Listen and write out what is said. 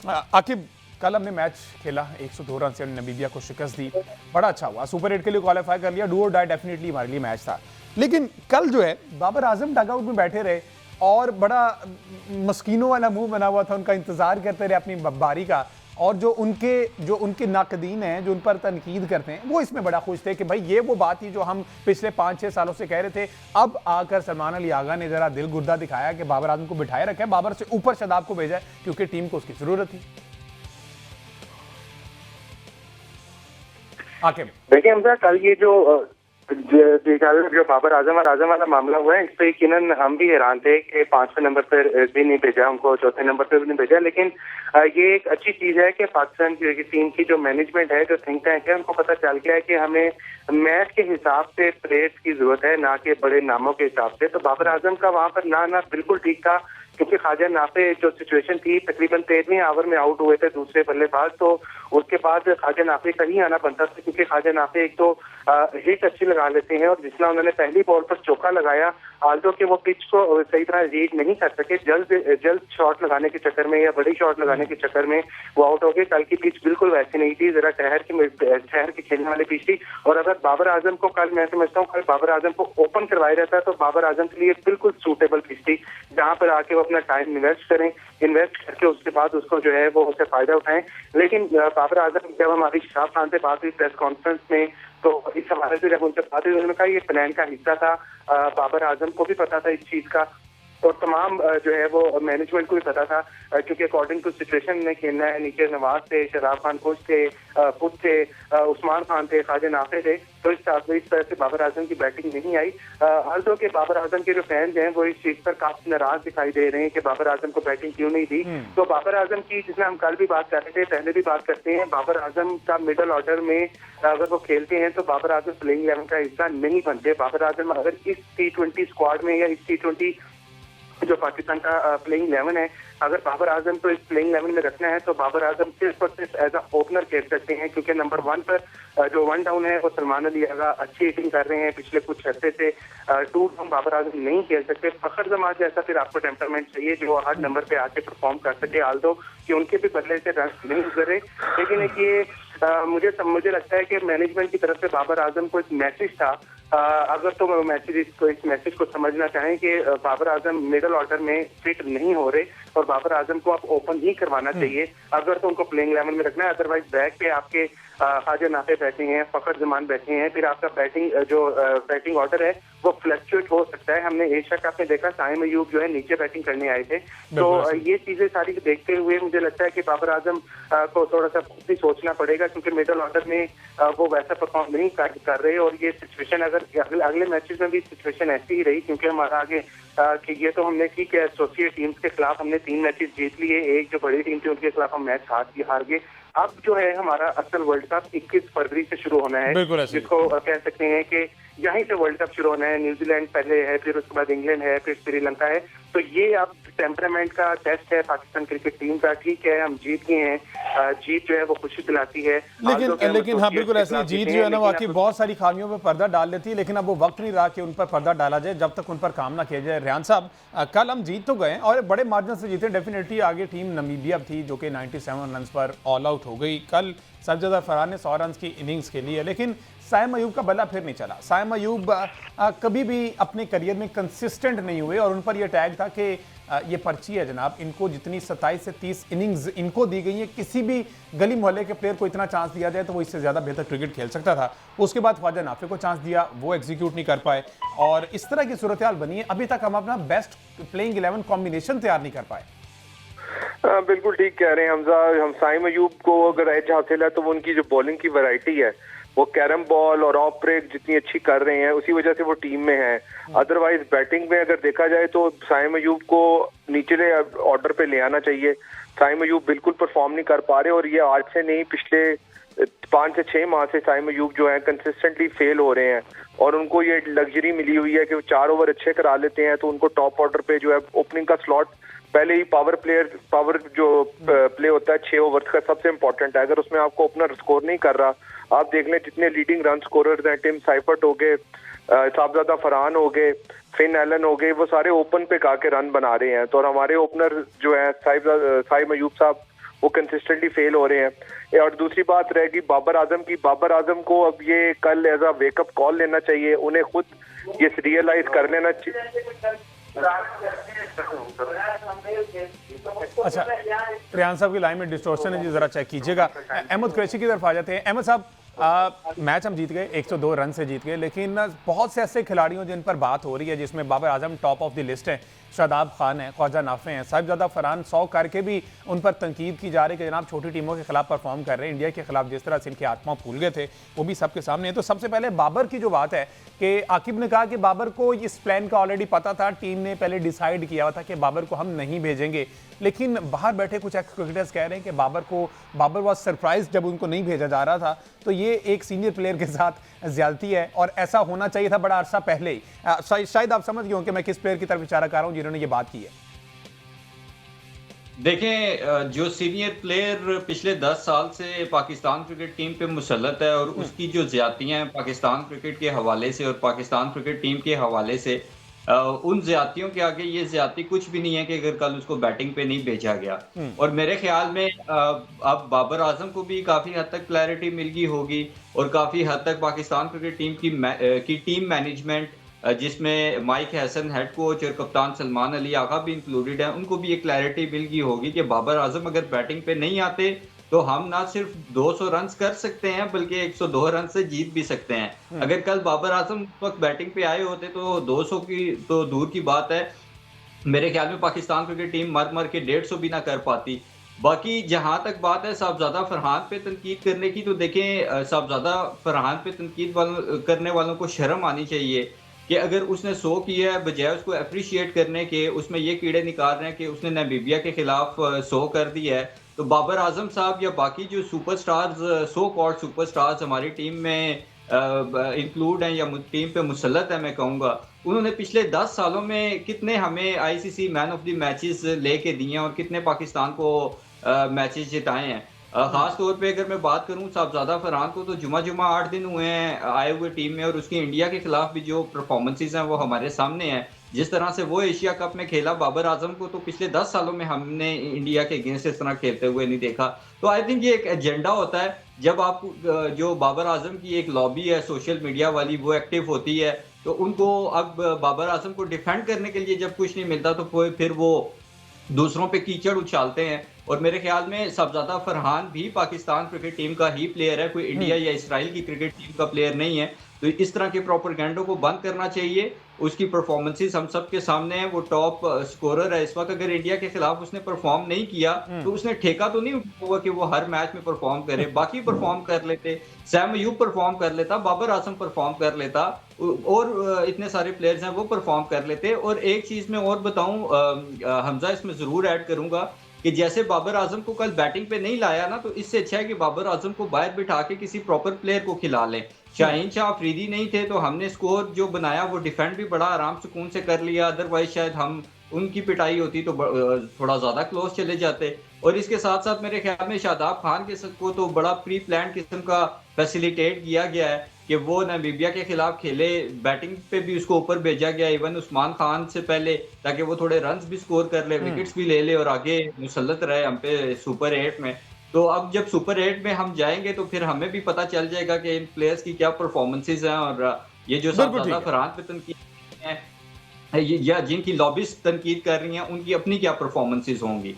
आकिब, कल हमने मैच खेला, 102 रन से हमने नमीबिया को शिकस्त दी, बड़ा अच्छा हुआ, सुपर 8 के लिए क्वालिफाई कर लिया, डू और डाई डेफिनेटली हमारे लिए मैच था। लेकिन कल जो है बाबर आजम डगआउट में बैठे रहे और बड़ा मस्कीनों वाला मुंह बना हुआ था, उनका इंतजार करते रहे अपनी बारी का, और जो उनके नाकदीन हैं, जो उन पर तनकीद करते हैं, वो इसमें बड़ा खुश थे कि भाई ये वो बात थी जो हम पिछले 5-6 सालों से कह रहे थे। अब आकर सलमान अली आगा ने जरा दिल गुर्दा दिखाया कि बाबर आजम को बिठाए रखा है, बाबर से ऊपर शादाब को भेजा है, क्योंकि टीम को उसकी जरूरत थी। देखिए हमजा, कल ये जो बाबर आजम वाला मामला हुआ है, इस पे यकीनन हम भी हैरान थे कि 5वें नंबर पर भी नहीं भेजा उनको, चौथे नंबर पर भी नहीं भेजा। लेकिन ये एक अच्छी चीज है कि पाकिस्तान की टीम की जो मैनेजमेंट है, जो थिंक टैंक है, उनको पता चल गया है कि हमें मैच के हिसाब से प्लेयर्स की जरूरत है, ना कि बड़े नामों के हिसाब से। तो बाबर आजम का वहां पर ना बिल्कुल ठीक था, क्योंकि ख्वाजा नाफे जो सिचुएशन थी, तकरीबन 13वें ओवर में आउट हुए थे दूसरे बल्लेबाज, तो उसके बाद ख्वाजा नाफे का ही आना बनता था, क्योंकि ख्वाजा नाफे एक तो हिट अच्छी लगा लेते हैं, और जिसना उन्होंने पहली बॉल पर चौका लगाया, आल्दो के वो पिच को सही तरह रीड नहीं कर सके, जल्द शॉट लगाने के चक्कर में या बड़ी शॉट लगाने के चक्कर में वो आउट हो गए। कल की पिच बिल्कुल वैसी नहीं थी, जरा ठहर के खेलने वाली पिच थी। और अगर बाबर आजम को कल, मैं समझता हूँ कल बाबर आजम को ओपन करवाया जाता तो बाबर आजम के लिए बिल्कुल सूटेबल पिच थी, जहाँ पर आके वो अपना टाइम इन्वेस्ट करके उसके बाद उसको जो है वो उससे फायदा उठाएं। लेकिन बाबर आजम, जब हमारी शाह खान से बात हुई प्रेस कॉन्फ्रेंस में, तो इस हवाले से जब उनसे बात हुई, उन्होंने कहा ये प्लान का हिस्सा था, बाबर आजम को भी पता था इस चीज का, और तमाम जो है वो मैनेजमेंट को भी पता था, क्योंकि अकॉर्डिंग टू सिचुएशन में खेलना है। नीचे नवाज थे, शराब खान खुश थे, पुत थे, उस्मान खान थे, ख्वाजा नाफे थे, तो इस तरह से बाबर आजम की बैटिंग नहीं आई। हालांकि के बाबर आजम के जो फैंस हैं वो इस चीज पर काफी नाराज दिखाई दे रहे हैं कि बाबर आजम को बैटिंग क्यों नहीं दी। तो बाबर आजम की, जिसमें हम कल भी बात कर रहे थे, पहले भी बात करते हैं, बाबर आजम का मिडल ऑर्डर में अगर वो खेलते हैं तो बाबर आजम प्लेइंग 11 का हिस्सा नहीं बनते। बाबर आजम अगर इस T20 स्क्वाड में या इस T20 जो पाकिस्तान का प्लेइंग 11 है, अगर बाबर आजम को इस प्लेइंग 11 में रखना है तो बाबर आजम सिर्फ और सिर्फ एज अ ओपनर खेल सकते हैं, क्योंकि नंबर 1 पर जो 1 डाउन है वो सलमान अली आगा अच्छी हिटिंग कर रहे हैं पिछले कुछ हफ्ते से। 2 डाउन बाबर आजम नहीं खेल सकते। फखर जमान जैसा फिर आपको टेम्परामेंट चाहिए जो 8 नंबर पे आके परफॉर्म कर सके, आल्दो कि उनके भी बदले से रन नहीं गुजरे। लेकिन एक ये मुझे लगता है कि मैनेजमेंट की तरफ से बाबर आजम को एक मैसेज था, अगर तो इस मैसेज को समझना चाहें कि बाबर आजम मिडल ऑर्डर में फिट नहीं हो रहे और बाबर आजम को आप ओपन ही करवाना चाहिए, अगर तो उनको प्लेइंग 11 में रखना है। अदरवाइज बैक पे आपके ख्वाजा नाफे बैठे हैं, फखर जमान बैठे हैं, फिर आपका बैटिंग ऑर्डर है वो फ्लक्चुएट हो सकता है। हमने एशिया कप में देखा, साइम अयूब जो है नीचे बैटिंग करने आए थे। तो ये चीजें सारी देखते हुए मुझे लगता है कि बाबर आजम को थोड़ा सा खुद ही सोचना पड़ेगा, क्योंकि मिडल ऑर्डर में वो वैसा परफॉर्म नहीं कर रहे, और ये सिचुएशन अगर अगले मैचेस में भी सिचुएशन ऐसी ही रही, क्योंकि हमारा आगे कि ये तो हमने ठीक है एसोसिएट टीम्स के खिलाफ हमने 3 मैचेस जीत लिए, एक जो बड़ी टीम थी उनके खिलाफ हम मैच हार गए। अब जो है हमारा असल वर्ल्ड कप 21 फरवरी से शुरू होना है, जिसको कह सकते हैं कि यहीं से वर्ल्ड कप शुरू होना है। न्यूजीलैंड पहले है, फिर उसके बाद इंग्लैंड है, फिर श्रीलंका है। तो ये अब टेम्परामेंट का टेस्ट है पाकिस्तान क्रिकेट टीम का। ठीक है, हम जीत गए हैं, जीत जो है वो खुशी दिलाती है, लेकिन हाँ बिल्कुल ऐसी जीत जो है ना वाकई बहुत सारी खामियों पर पर्दा डाल देती है, लेकिन अब वो वक्त नहीं रहा कि उन पर पर्दा डाला जाए जब तक उन पर काम ना किया जाए। रेहान साहब, कल हम जीत तो गए और बड़े मार्जिन से जीते, डेफिनेटली आगे टीम नमीबिया थी जो कि 97 रन पर ऑल आउट हो गई। कल सरजदा फरहान ने 100 रन की इनिंग्स खेली है, लेकिन साइम अयूब का बल्ला फिर नहीं चला। साइम अयूब कभी भी अपने करियर में कंसिस्टेंट नहीं हुए, और उन पर यह टैग था कि ये पर्ची है जनाब, इनको जितनी 27 से 30 इनिंग्स इनको दी गई है, किसी भी गली मोहल्ले के प्लेयर को इतना चांस दिया जाए तो वो इससे ज़्यादा बेहतर क्रिकेट खेल सकता था। उसके बाद ख्वाजा नाफे को चांस दिया, वो एग्जीक्यूट नहीं कर पाए, और इस तरह की सूरत हाल बनी है। अभी तक हम अपना बेस्ट प्लेइंग 11 कॉम्बिनेशन तैयार नहीं कर पाए। बिल्कुल ठीक कह रहे हैं हमजा। हम साइम अयूब को अगर एज हासिल है तो वो उनकी जो बॉलिंग की वैरायटी है, वो कैरम बॉल और ऑफ ब्रेक जितनी अच्छी कर रहे हैं, उसी वजह से वो टीम में है। अदरवाइज बैटिंग में अगर देखा जाए तो साइम अयूब को निचले ऑर्डर पे ले आना चाहिए। साइम अयूब बिल्कुल परफॉर्म नहीं कर पा रहे, और ये आज से नहीं, पिछले 5 से 6 माह से साइम अयूब जो है कंसिस्टेंटली फेल हो रहे हैं, और उनको ये लग्जरी मिली हुई है कि वो 4 ओवर अच्छे करा लेते हैं तो उनको टॉप ऑर्डर पे जो है ओपनिंग का स्लॉट पहले ही पावर जो प्ले होता है 6 ओवर का सबसे इंपॉर्टेंट है। अगर उसमें आपको ओपनर स्कोर नहीं कर रहा, आप देख लें जितने लीडिंग रन स्कोरर्स हैं, टिम साइफर्ट हो गए, साहबजादा फरहान हो गए, फिन एलन हो गए, वो सारे ओपन पे का के रन बना रहे हैं। तो और हमारे ओपनर जो है साइम अयूब साहब, वो कंसिस्टेंटली फेल हो रहे हैं। और दूसरी बात रहेगी बाबर आजम की, बाबर आजम को अब ये कल एज अ वेकअप कॉल लेना चाहिए, उन्हें खुद ये रियलाइज कर लेना चाहिए। अच्छा, रियान साहब की लाइन में डिस्टॉर्शन है जी, जरा चेक कीजिएगा। अहमद कुरैशी की तरफ आ जाते हैं। अहमद साहब, मैच हम जीत गए, 102 रन से जीत गए, लेकिन बहुत से ऐसे खिलाड़ियों जिन पर बात हो रही है, जिसमें Babar Azam top of the list है, शादाब खान है, ख्वाजा नाफे हैं, साहिबजादा फरहान, 100 करके भी उन पर तनकीद की जा रही है कि जनाब छोटी टीमों के खिलाफ परफॉर्म कर रहे हैं। इंडिया के खिलाफ जिस तरह से इनके आत्मा फूल गए थे वो भी सबके सामने है। तो सबसे पहले बाबर की जो बात है कि आकिब ने कहा कि बाबर को इस प्लान का ऑलरेडी पता था, टीम ने पहले डिसाइड किया था कि बाबर को हम नहीं भेजेंगे, लेकिन बाहर बैठे कुछ एक्स क्रिकेटर्स कह रहे हैं कि बाबर वाज सरप्राइज जब उनको नहीं भेजा जा रहा था। तो ये एक सीनियर प्लेयर के साथ ज्यादती है और ऐसा होना चाहिए था बड़ा अरसा पहले ही। शायद आप समझ गए हो कि मैं किस प्लेयर की तरफ इशारा कर रहा हूं जिन्होंने ये बात की है। देखें, जो सीनियर प्लेयर पिछले 10 साल से पाकिस्तान क्रिकेट टीम पे मुसल्लत है और उसकी जो ज्यादतियां हैं पाकिस्तान क्रिकेट के हवाले से और पाकिस्तान क्रिकेट टीम के हवाले से, उन ज्यादतियों के आगे ये ज्यादती कुछ भी नहीं है कि अगर कल उसको बैटिंग पे नहीं भेजा गया। और मेरे ख्याल में अब बाबर आजम को भी काफी हद तक क्लैरिटी मिल गई होगी और काफी हद तक पाकिस्तान क्रिकेट टीम की टीम मैनेजमेंट, जिसमें माइक हसन हेड कोच और कप्तान सलमान अली आगा भी इंक्लूडेड हैं, उनको भी एक क्लैरिटी मिल गई होगी कि बाबर आजम अगर बैटिंग पे नहीं आते तो हम ना सिर्फ 200 रन कर सकते हैं बल्कि 102 रन से जीत भी सकते हैं। अगर कल बाबर आजम उस वक्त बैटिंग पे आए होते तो 200 की तो दूर की बात है, मेरे ख्याल में पाकिस्तान क्रिकेट टीम मर के 150 भी ना कर पाती। बाकी जहां तक बात है साहबजादा फरहान पे तनकीद करने की, तो देखें साहबजादा फरहान पे तनकीद करने वालों को शर्म आनी चाहिए कि अगर उसने 100 किया है बजाय उसको अप्रिशिएट करने के उसमें ये कीड़े निकाल रहे हैं कि उसने नामीबिया के खिलाफ 100 कर दिया है। तो बाबर आजम साहब या बाकी जो सुपरस्टार्स, सो कॉल्ड सुपरस्टार्स हमारी टीम में इंक्लूड हैं या टीम पे मुसल्लत है, मैं कहूँगा उन्होंने पिछले 10 सालों में कितने हमें ICC man of the matches लेके दिए हैं और कितने पाकिस्तान को मैचेस जिताए हैं। खास तौर पे अगर मैं बात करूं साहबजादा फरहान को, तो जुमा 8 दिन हुए हैं आए हुए टीम में और उसकी इंडिया के खिलाफ भी जो परफॉर्मेंसेस हैं वो हमारे सामने हैं। जिस तरह से वो एशिया कप में खेला बाबर आजम को, तो पिछले 10 सालों में हमने इंडिया के अगेंस्ट इस तरह खेलते हुए नहीं देखा। तो आई थिंक ये एक एजेंडा होता है, जब आप जो बाबर आजम की एक लॉबी है सोशल मीडिया वाली वो एक्टिव होती है, तो उनको अब बाबर आजम को डिफेंड करने के लिए जब कुछ नहीं मिलता तो फिर वो दूसरों पे कीचड़ उछालते हैं। और मेरे ख्याल में साहबजादा फरहान भी पाकिस्तान क्रिकेट टीम का ही प्लेयर है, कोई इंडिया या इसराइल की क्रिकेट टीम का प्लेयर नहीं है। तो इस तरह के प्रोपेगेंडो को बंद करना चाहिए। उसकी परफॉर्मेंसेस हम सब के सामने है, वो टॉप स्कोरर है इस वक्त। अगर इंडिया के खिलाफ उसने परफॉर्म नहीं किया तो उसने ठेका तो नहीं हुआ कि वो हर मैच में परफॉर्म करे। बाकी परफॉर्म कर लेते, सैम अयूब परफॉर्म कर लेता, बाबर आजम परफॉर्म कर लेता और इतने सारे प्लेयर्स हैं वो परफॉर्म कर लेते। और एक चीज मैं और बताऊं, हमजा इसमें जरूर ऐड करूंगा कि जैसे बाबर आजम को कल बैटिंग पे नहीं लाया ना, तो इससे अच्छा है कि बाबर आजम को बाहर बिठा के किसी प्रॉपर प्लेयर को खिला लें। शाहीन शाह अफरीदी नहीं थे तो हमने स्कोर जो बनाया वो डिफेंड भी बड़ा आराम सुकून से कर लिया, अदरवाइज शायद हम उनकी पिटाई होती तो थोड़ा ज्यादा क्लोज चले जाते। और इसके साथ साथ मेरे ख्याल में शादाब खान के को तो बड़ा प्री प्लान किस्म का फैसिलिटेट किया गया है कि वो नामीबिया के खिलाफ खेले, बैटिंग पे भी उसको ऊपर भेजा गया इवन उस्मान खान से पहले, ताकि वो थोड़े रन्स भी स्कोर कर ले, विकेट्स भी ले ले और आगे मुसल्लत रहे हम पे सुपर 8 में। तो अब जब सुपर 8 में हम जाएंगे तो फिर हमें भी पता चल जाएगा कि इन प्लेयर्स की क्या परफॉर्मेंसेज हैं और ये जो साहबजादा फरहान पे तनकीद है या जिनकी लॉबीज तनकीद कर रही हैं उनकी अपनी क्या परफॉर्मेंसेज होंगी।